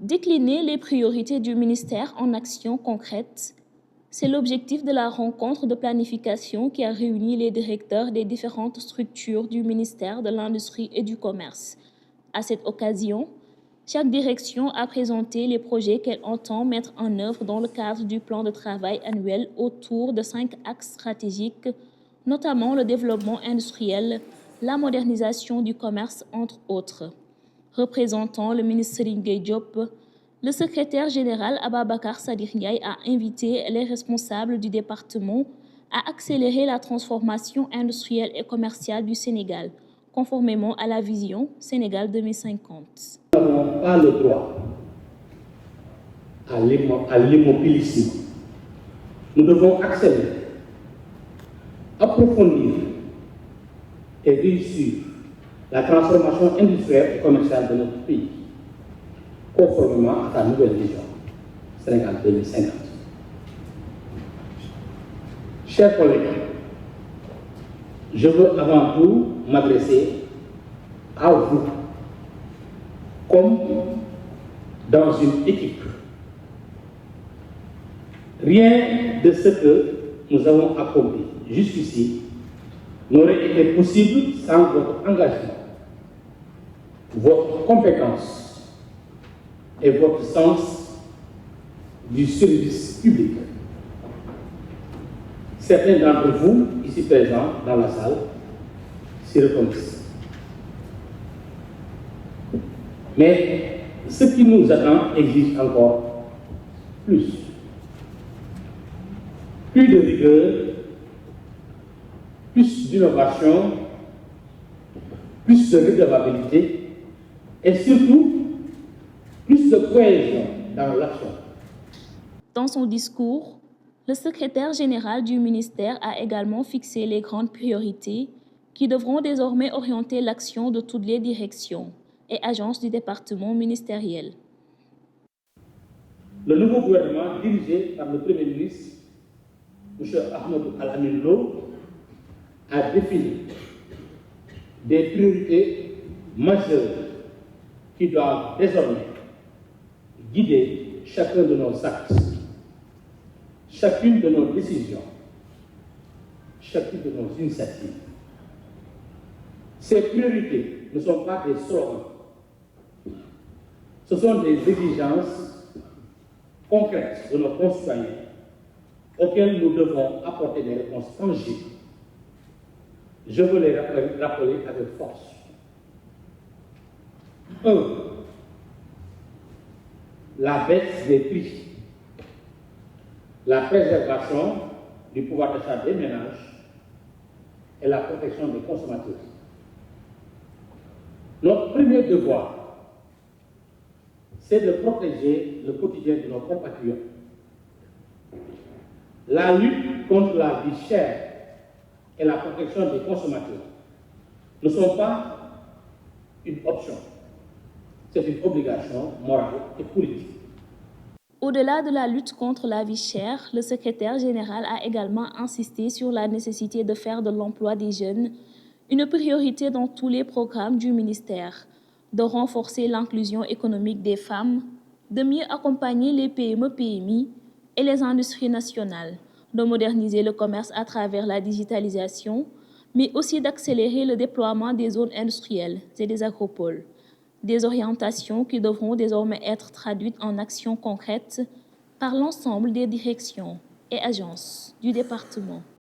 Décliner les priorités du ministère en actions concrètes, c'est l'objectif de la rencontre de planification qui a réuni les directeurs des différentes structures du ministère de l'Industrie et du Commerce. À cette occasion, chaque direction a présenté les projets qu'elle entend mettre en œuvre dans le cadre du plan de travail annuel autour de 5 axes stratégiques, notamment le développement industriel, la modernisation du commerce, entre autres. Représentant le ministre Serigne Gueye Diop, le secrétaire général Ababacar Sadikh Ndiaye a invité les responsables du département à accélérer la transformation industrielle et commerciale du Sénégal, conformément à la vision Sénégal 2050. Nous n'avons pas le droit à l'immobilisme. Nous devons accélérer, approfondir et réussir la transformation industrielle et commerciale de notre pays, conformément à sa nouvelle vision Sénégal 2050. Chers collègues, je veux avant tout m'adresser à vous comme dans une équipe. Rien de ce que nous avons accompli jusqu'ici n'aurait été possible sans votre engagement, votre compétence et votre sens du service public. Certains d'entre vous, ici présents dans la salle, s'y reconnaissent. Mais ce qui nous attend exige encore plus. Plus de rigueur, plus d'innovation, plus de redevabilité et surtout plus de cohésion dans l'action. Dans son discours, le secrétaire général du ministère a également fixé les grandes priorités qui devront désormais orienter l'action de toutes les directions et agences du département ministériel. Le nouveau gouvernement, dirigé par le Premier ministre, M. Ahmadou Al-Amin Lo, a défini des priorités majeures qui doivent désormais guider chacun de nos actes, chacune de nos décisions, chacune de nos initiatives. Ces priorités ne sont pas des slogans, ce sont des exigences concrètes de nos concitoyens auxquelles nous devons apporter des réponses tangibles. Je veux les rappeler avec force. 1. La baisse des prix, la préservation du pouvoir d'achat des ménages et la protection des consommateurs. Notre premier devoir, c'est de protéger le quotidien de nos compatriotes. La lutte contre la vie chère et la protection des consommateurs ne sont pas une option, c'est une obligation morale et politique. Au-delà de la lutte contre la vie chère, le secrétaire général a également insisté sur la nécessité de faire de l'emploi des jeunes une priorité dans tous les programmes du ministère, de renforcer l'inclusion économique des femmes, de mieux accompagner les PME-PMI et les industries nationales, de moderniser le commerce à travers la digitalisation, mais aussi d'accélérer le déploiement des zones industrielles et des agropoles. Des orientations qui devront désormais être traduites en actions concrètes par l'ensemble des directions et agences du département.